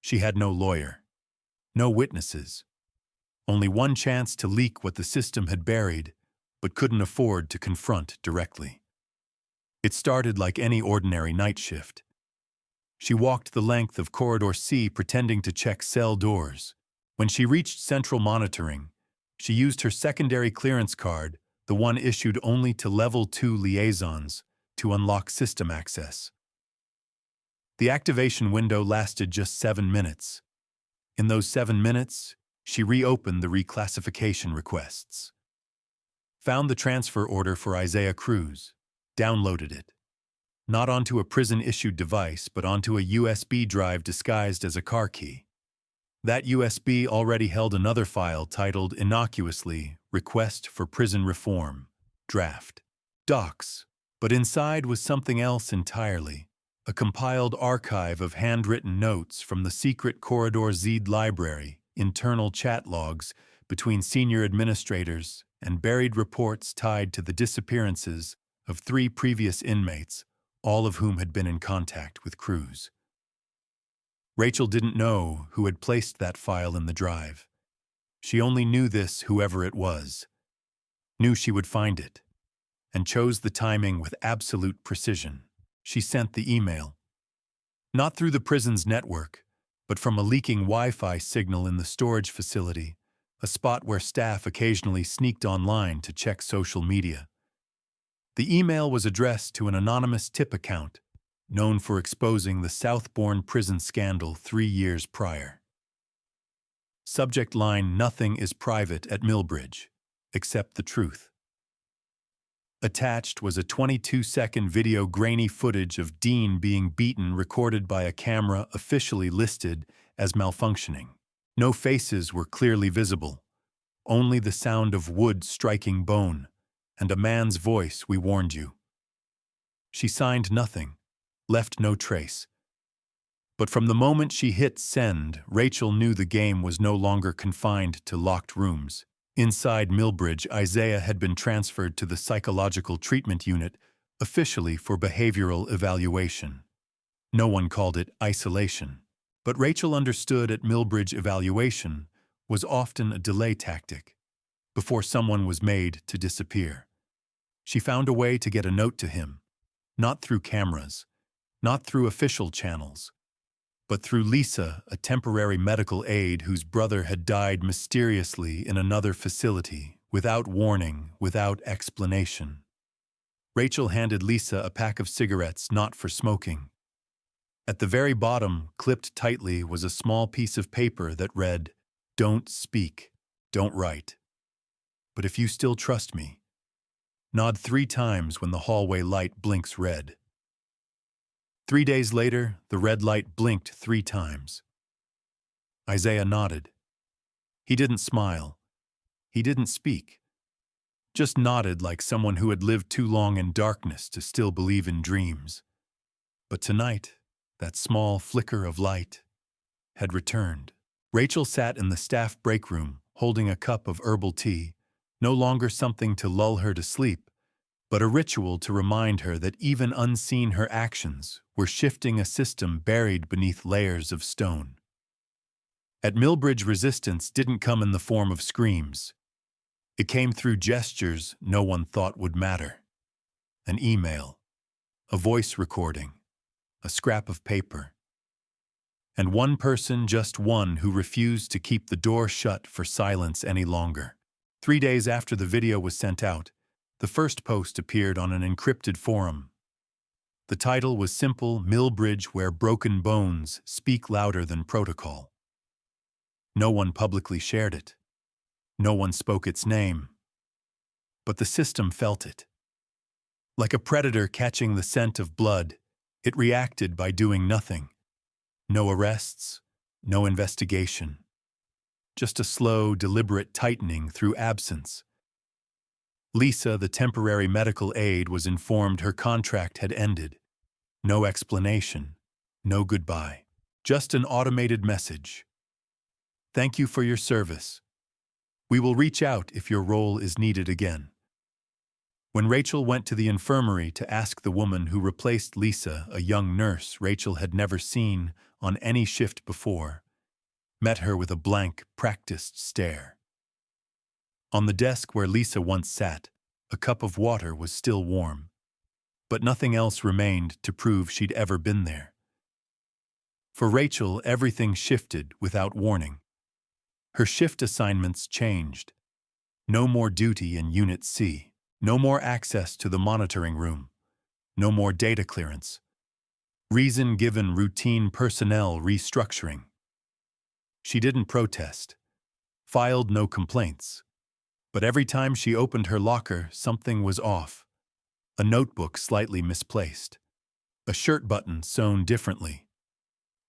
She had no lawyer, no witnesses, only one chance to leak what the system had buried, but couldn't afford to confront directly. It started like any ordinary night shift. She walked the length of Corridor C, pretending to check cell doors. When she reached central monitoring, she used her secondary clearance card, the one issued only to Level 2 liaisons, to unlock system access. The activation window lasted just 7 minutes. In those 7 minutes, she reopened the reclassification requests, found the transfer order for Isaiah Cruz, downloaded it. Not onto a prison-issued device, but onto a USB drive disguised as a car key. That USB already held another file titled innocuously, Request for Prison Reform, Draft, Docs. But inside was something else entirely, a compiled archive of handwritten notes from the secret Corridor Z library, internal chat logs between senior administrators, and buried reports tied to the disappearances of 3 previous inmates, all of whom had been in contact with Cruz. Rachel didn't know who had placed that file in the drive. She only knew this, whoever it was, knew she would find it, and chose the timing with absolute precision. She sent the email, not through the prison's network, but from a leaking Wi-Fi signal in the storage facility, a spot where staff occasionally sneaked online to check social media. The email was addressed to an anonymous tip account, known for exposing the Southbourne prison scandal 3 years prior. Subject line: "Nothing is private at Millbridge, except the truth." Attached was a 22-second video, grainy footage of Dean being beaten, recorded by a camera officially listed as malfunctioning. No faces were clearly visible, only the sound of wood striking bone, and a man's voice: "We warned you." She signed nothing, left no trace. But from the moment she hit send, Rachel knew the game was no longer confined to locked rooms. Inside Millbridge, Isaiah had been transferred to the psychological treatment unit, officially for behavioral evaluation. No one called it isolation. But Rachel understood at Millbridge, evaluation was often a delay tactic, before someone was made to disappear. She found a way to get a note to him, not through cameras, not through official channels, but through Lisa, a temporary medical aide whose brother had died mysteriously in another facility, without warning, without explanation. Rachel handed Lisa a pack of cigarettes not for smoking. At the very bottom, clipped tightly, was a small piece of paper that read, "Don't speak, don't write. But if you still trust me, nod 3 times when the hallway light blinks red." 3 days later, the red light blinked 3 times. Isaiah nodded. He didn't smile. He didn't speak. Just nodded like someone who had lived too long in darkness to still believe in dreams. But tonight, that small flicker of light had returned. Rachel sat in the staff break room, holding a cup of herbal tea, no longer something to lull her to sleep, but a ritual to remind her that even unseen her actions were shifting a system buried beneath layers of stone. At Millbridge, resistance didn't come in the form of screams. It came through gestures no one thought would matter. An email, a voice recording, a scrap of paper. And one person, just one, who refused to keep the door shut for silence any longer. 3 days after the video was sent out, the first post appeared on an encrypted forum. The title was simple: "Millbridge, where broken bones speak louder than protocol." No one publicly shared it. No one spoke its name. But the system felt it. Like a predator catching the scent of blood, it reacted by doing nothing. No arrests, no investigation. Just a slow, deliberate tightening through absence. Lisa, the temporary medical aide, was informed her contract had ended. No explanation, no goodbye. Just an automated message. "Thank you for your service. We will reach out if your role is needed again." When Rachel went to the infirmary to ask the woman who replaced Lisa, a young nurse Rachel had never seen on any shift before, met her with a blank, practiced stare. On the desk where Lisa once sat, a cup of water was still warm, but nothing else remained to prove she'd ever been there. For Rachel, everything shifted without warning. Her shift assignments changed. No more duty in Unit C. No more access to the monitoring room. No more data clearance. Reason given: routine personnel restructuring. She didn't protest, filed no complaints. But every time she opened her locker, something was off. A notebook slightly misplaced. A shirt button sewn differently.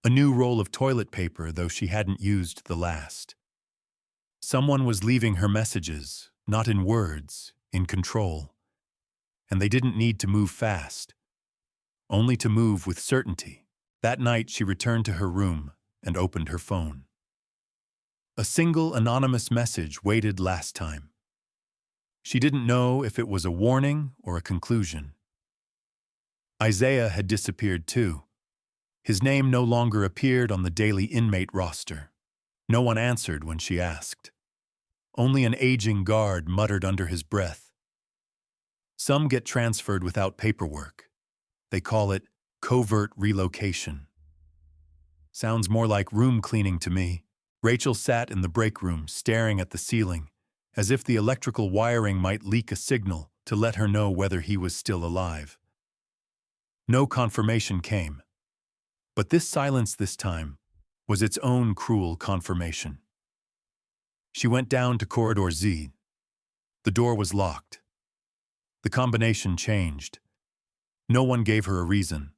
A new roll of toilet paper, though she hadn't used the last. Someone was leaving her messages, not in words, in control. And they didn't need to move fast, only to move with certainty. That night she returned to her room and opened her phone. A single anonymous message waited last time. She didn't know if it was a warning or a conclusion. Isaiah had disappeared too. His name no longer appeared on the daily inmate roster. No one answered when she asked. Only an aging guard muttered under his breath. Some get transferred without paperwork. They call it covert relocation. Sounds more like room cleaning to me. Rachel sat in the break room, staring at the ceiling, as if the electrical wiring might leak a signal to let her know whether he was still alive. No confirmation came. But this silence this time was its own cruel confirmation. She went down to Corridor Z. The door was locked. The combination changed. No one gave her a reason.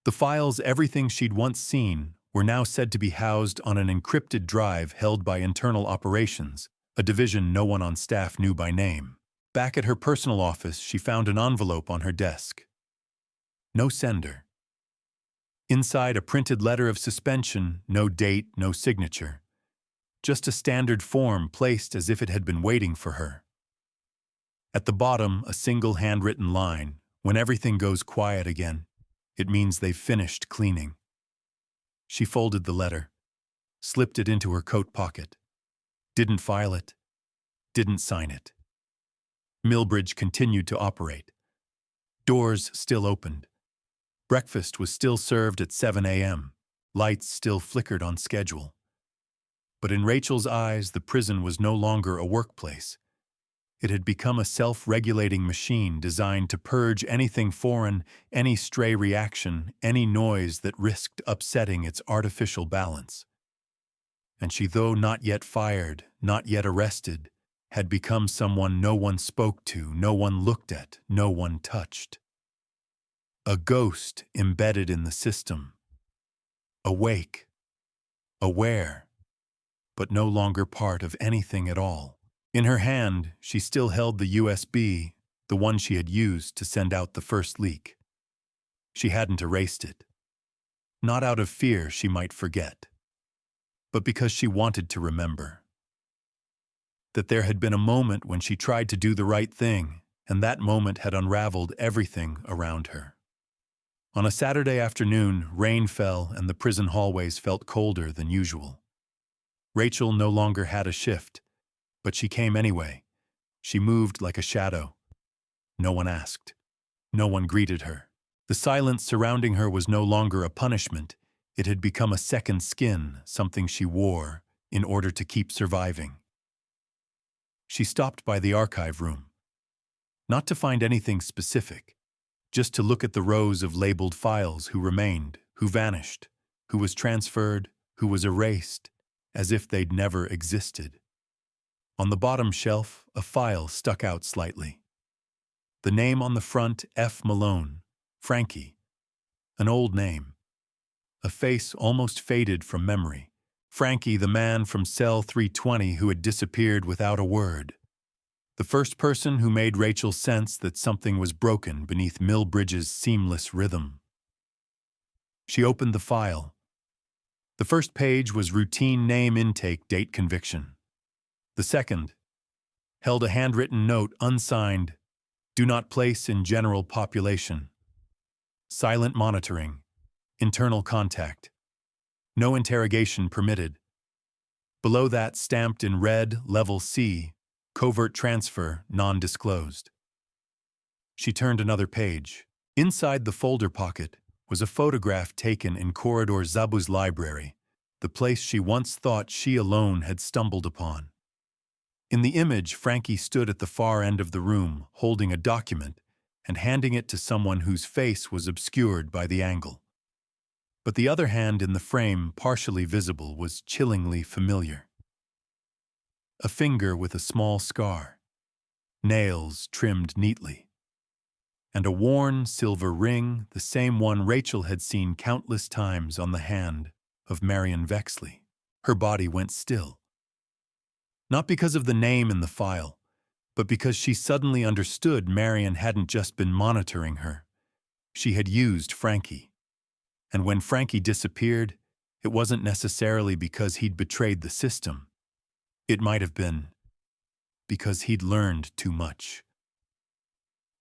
The files, everything she'd once seen, were now said to be housed on an encrypted drive held by internal operations, a division no one on staff knew by name. Back at her personal office, she found an envelope on her desk. No sender. Inside, a printed letter of suspension, no date, no signature. Just a standard form placed as if it had been waiting for her. At the bottom, a single handwritten line: "When everything goes quiet again, it means they've finished cleaning." She folded the letter, slipped it into her coat pocket. Didn't file it, didn't sign it. Millbridge continued to operate. Doors still opened. Breakfast was still served at 7 a.m. Lights still flickered on schedule. But in Rachel's eyes, the prison was no longer a workplace. It had become a self-regulating machine designed to purge anything foreign, any stray reaction, any noise that risked upsetting its artificial balance. And she, though not yet fired, not yet arrested, had become someone no one spoke to, no one looked at, no one touched. A ghost embedded in the system. Awake, aware, but no longer part of anything at all. In her hand, she still held the USB, the one she had used to send out the first leak. She hadn't erased it. Not out of fear she might forget, but because she wanted to remember. That there had been a moment when she tried to do the right thing, and that moment had unraveled everything around her. On a Saturday afternoon, rain fell and the prison hallways felt colder than usual. Rachel no longer had a shift, but she came anyway. She moved like a shadow. No one asked. No one greeted her. The silence surrounding her was no longer a punishment. It had become a second skin, something she wore in order to keep surviving. She stopped by the archive room. Not to find anything specific, just to look at the rows of labeled files, who remained, who vanished, who was transferred, who was erased, as if they'd never existed. On the bottom shelf, a file stuck out slightly. The name on the front, F. Malone, Frankie. An old name. A face almost faded from memory. Frankie, the man from cell 320 who had disappeared without a word. The first person who made Rachel sense that something was broken beneath Millbridge's seamless rhythm. She opened the file. The first page was routine name, intake, date, conviction. The second held a handwritten note, unsigned, do not place in general population. Silent monitoring, internal contact. No interrogation permitted. Below that, stamped in red, level C, covert transfer, non-disclosed. She turned another page. Inside the folder pocket was a photograph taken in Corridor Zabu's library, the place she once thought she alone had stumbled upon. In the image, Frankie stood at the far end of the room, holding a document and handing it to someone whose face was obscured by the angle. But the other hand in the frame, partially visible, was chillingly familiar. A finger with a small scar, nails trimmed neatly, and a worn silver ring, the same one Rachel had seen countless times on the hand of Marion Vexley. Her body went still. Not because of the name in the file, but because she suddenly understood Marion hadn't just been monitoring her. She had used Frankie. And when Frankie disappeared, it wasn't necessarily because he'd betrayed the system. It might have been because he'd learned too much.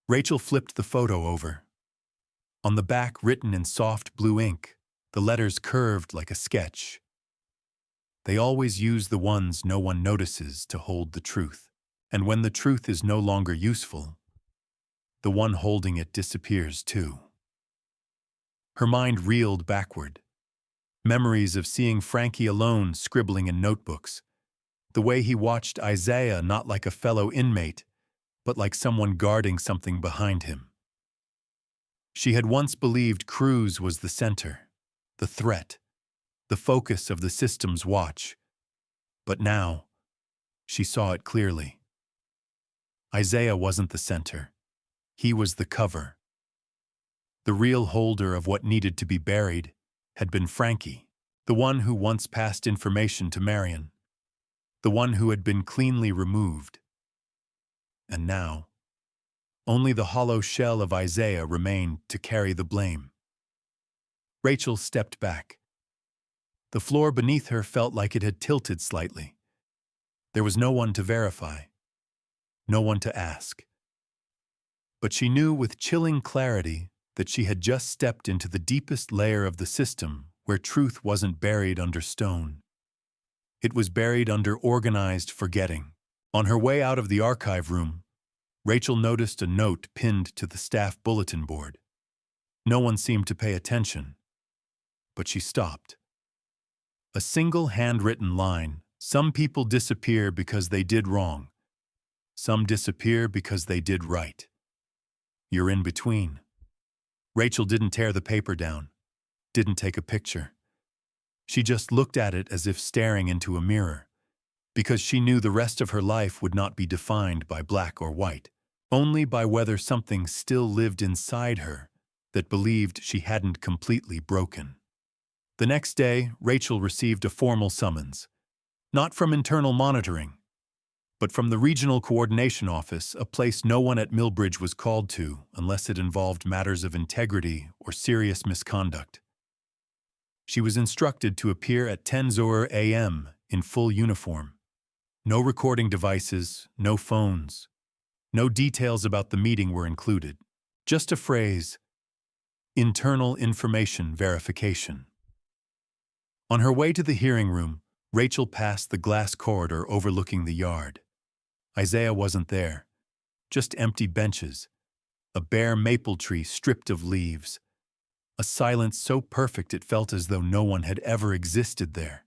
Rachel flipped the photo over. On the back, written in soft blue ink, the letters curved like a sketch. They always use the ones no one notices to hold the truth. And when the truth is no longer useful, the one holding it disappears too. Her mind reeled backward. Memories of seeing Frankie alone scribbling in notebooks. The way he watched Isaiah not like a fellow inmate, but like someone guarding something behind him. She had once believed Cruz was the center, the threat, the focus of the system's watch. But now, she saw it clearly. Isaiah wasn't the center. He was the cover. The real holder of what needed to be buried had been Frankie, the one who once passed information to Marion, the one who had been cleanly removed. And now, only the hollow shell of Isaiah remained to carry the blame. Rachel stepped back. The floor beneath her felt like it had tilted slightly. There was no one to verify, no one to ask. But she knew with chilling clarity that she had just stepped into the deepest layer of the system where truth wasn't buried under stone. It was buried under organized forgetting. On her way out of the archive room, Rachel noticed a note pinned to the staff bulletin board. No one seemed to pay attention, but she stopped. A single handwritten line. Some people disappear because they did wrong. Some disappear because they did right. You're in between. Rachel didn't tear the paper down, didn't take a picture. She just looked at it as if staring into a mirror, because she knew the rest of her life would not be defined by black or white, only by whether something still lived inside her that believed she hadn't completely broken. The next day, Rachel received a formal summons, not from internal monitoring, but from the Regional Coordination Office, a place no one at Millbridge was called to unless it involved matters of integrity or serious misconduct. She was instructed to appear at 10:00 a.m. in full uniform. No recording devices, no phones. No details about the meeting were included. Just a phrase, internal information verification. On her way to the hearing room, Rachel passed the glass corridor overlooking the yard. Isaiah wasn't there. Just empty benches, a bare maple tree stripped of leaves, a silence so perfect it felt as though no one had ever existed there.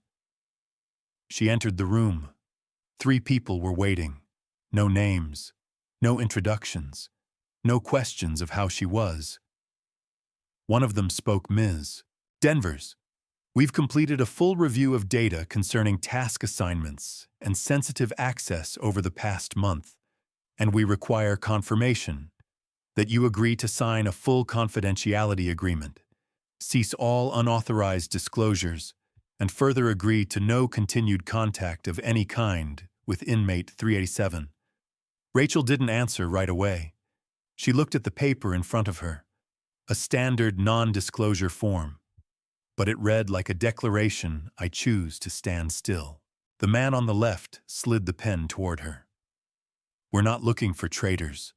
She entered the room. 3 people were waiting. No names, no introductions, no questions of how she was. One of them spoke. Ms. Denvers, we've completed a full review of data concerning task assignments and sensitive access over the past month, and we require confirmation that you agree to sign a full confidentiality agreement, cease all unauthorized disclosures, and further agree to no continued contact of any kind with Inmate 387. Rachel didn't answer right away. She looked at the paper in front of her, a standard non-disclosure form. But it read like a declaration: I choose to stand still. The man on the left slid the pen toward her. We're not looking for traitors.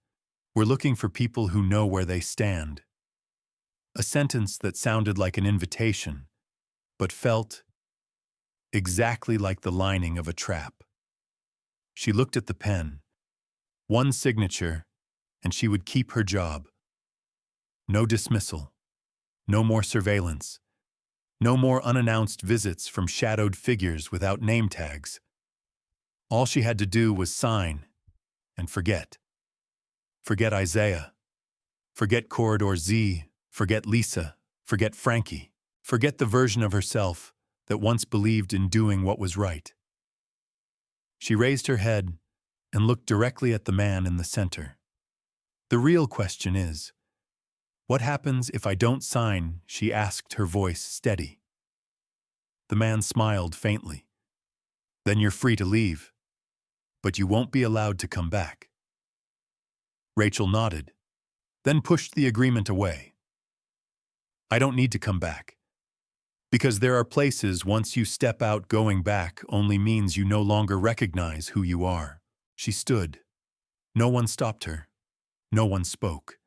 We're looking for people who know where they stand. A sentence that sounded like an invitation, but felt exactly like the lining of a trap. She looked at the pen. One signature, and she would keep her job. No dismissal. No more surveillance. No more unannounced visits from shadowed figures without name tags. All she had to do was sign and forget. Forget Isaiah. Forget Corridor Z. Forget Lisa. Forget Frankie. Forget the version of herself that once believed in doing what was right. She raised her head and looked directly at the man in the center. The real question is, what happens if I don't sign? She asked, her voice steady. The man smiled faintly. Then you're free to leave, but you won't be allowed to come back. Rachel nodded, then pushed the agreement away. I don't need to come back. Because there are places once you step out, going back only means you no longer recognize who you are. She stood. No one stopped her. No one spoke.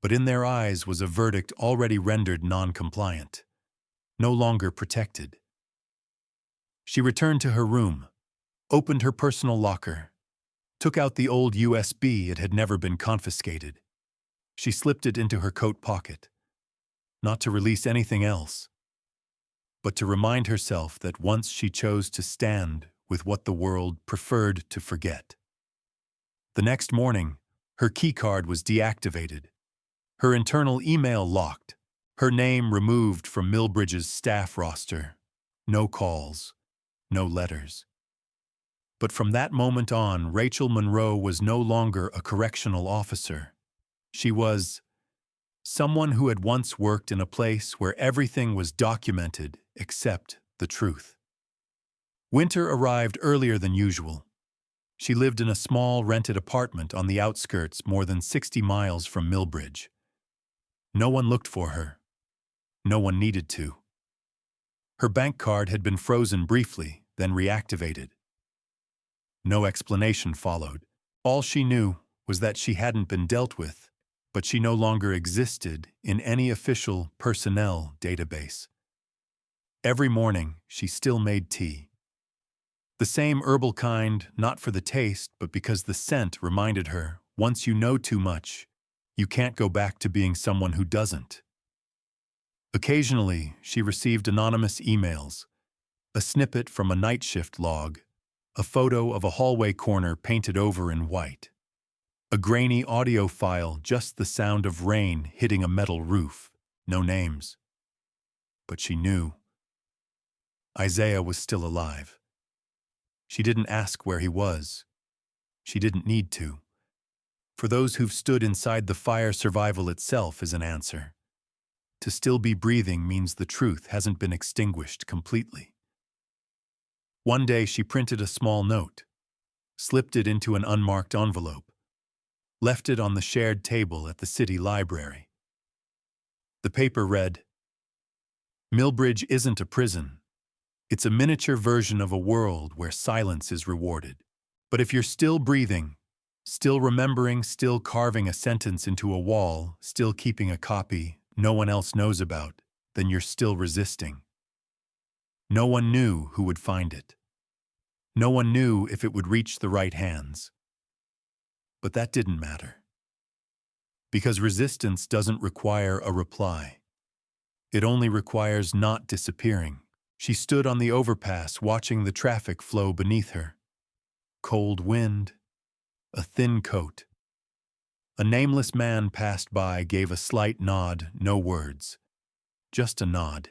But in their eyes was a verdict already rendered non-compliant, no longer protected. She returned to her room, opened her personal locker, took out the old USB. It had never been confiscated. She slipped it into her coat pocket, not to release anything else, but to remind herself that once she chose to stand with what the world preferred to forget. The next morning, her keycard was deactivated, her internal email locked, her name removed from Millbridge's staff roster. No calls, no letters. But from that moment on, Rachel Monroe was no longer a correctional officer. She was someone who had once worked in a place where everything was documented except the truth. Winter arrived earlier than usual. She lived in a small rented apartment on the outskirts, more than 60 miles from Millbridge. No one looked for her. No one needed to. Her bank card had been frozen briefly, then reactivated. No explanation followed. All she knew was that she hadn't been dealt with, but she no longer existed in any official personnel database. Every morning, she still made tea. The same herbal kind, not for the taste, but because the scent reminded her, once you know too much, you can't go back to being someone who doesn't. Occasionally, she received anonymous emails, A snippet from a night shift log, a photo of a hallway corner painted over in white. A grainy audio file, just the sound of rain hitting a metal roof. No names. But she knew. Isaiah was still alive. She didn't ask where he was. She didn't need to. For those who've stood inside the fire, survival itself is an answer. To still be breathing means the truth hasn't been extinguished completely. One day she printed a small note, slipped it into an unmarked envelope, left it on the shared table at the city library. The paper read, "Millbridge isn't a prison. It's a miniature version of a world where silence is rewarded. But if you're still breathing, still remembering, still carving a sentence into a wall, still keeping a copy no one else knows about, then you're still resisting." No one knew who would find it. No one knew if it would reach the right hands. But that didn't matter. Because resistance doesn't require a reply. It only requires not disappearing. She stood on the overpass watching the traffic flow beneath her. Cold wind, a thin coat. A nameless man passed by, gave a slight nod, no words. Just a nod.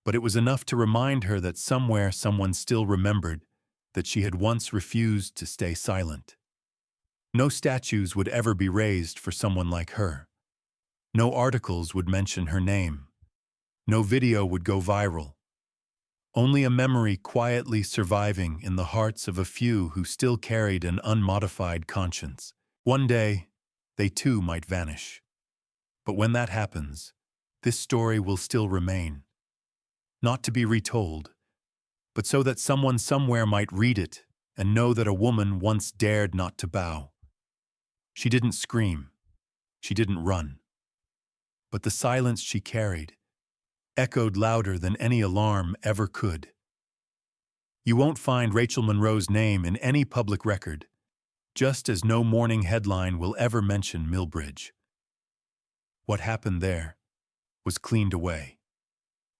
But it was enough to remind her that somewhere someone still remembered that she had once refused to stay silent. No statues would ever be raised for someone like her. No articles would mention her name. No video would go viral. Only a memory quietly surviving in the hearts of a few who still carried an unmodified conscience. One day, they too might vanish. But when that happens, this story will still remain. Not to be retold, but so that someone somewhere might read it and know that a woman once dared not to bow. She didn't scream. She didn't run. But the silence she carried echoed louder than any alarm ever could. You won't find Rachel Monroe's name in any public record, just as no morning headline will ever mention Millbridge. What happened there was cleaned away.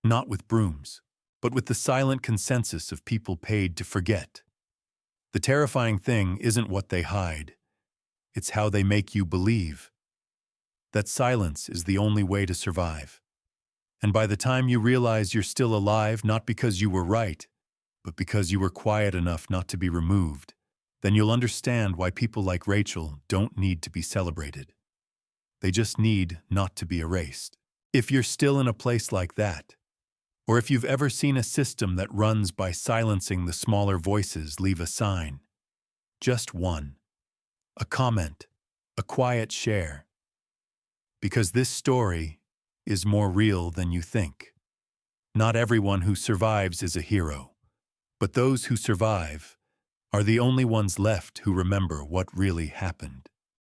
Not with brooms, but with the silent consensus of people paid to forget. The terrifying thing isn't what they hide. It's how they make you believe. That silence is the only way to survive. And by the time you realize you're still alive, not because you were right, but because you were quiet enough not to be removed, then you'll understand why people like Rachel don't need to be celebrated. They just need not to be erased. If you're still in a place like that, or if you've ever seen a system that runs by silencing the smaller voices, leave a sign. Just one. A comment. A quiet share. Because this story is more real than you think. Not everyone who survives is a hero, but those who survive are the only ones left who remember what really happened.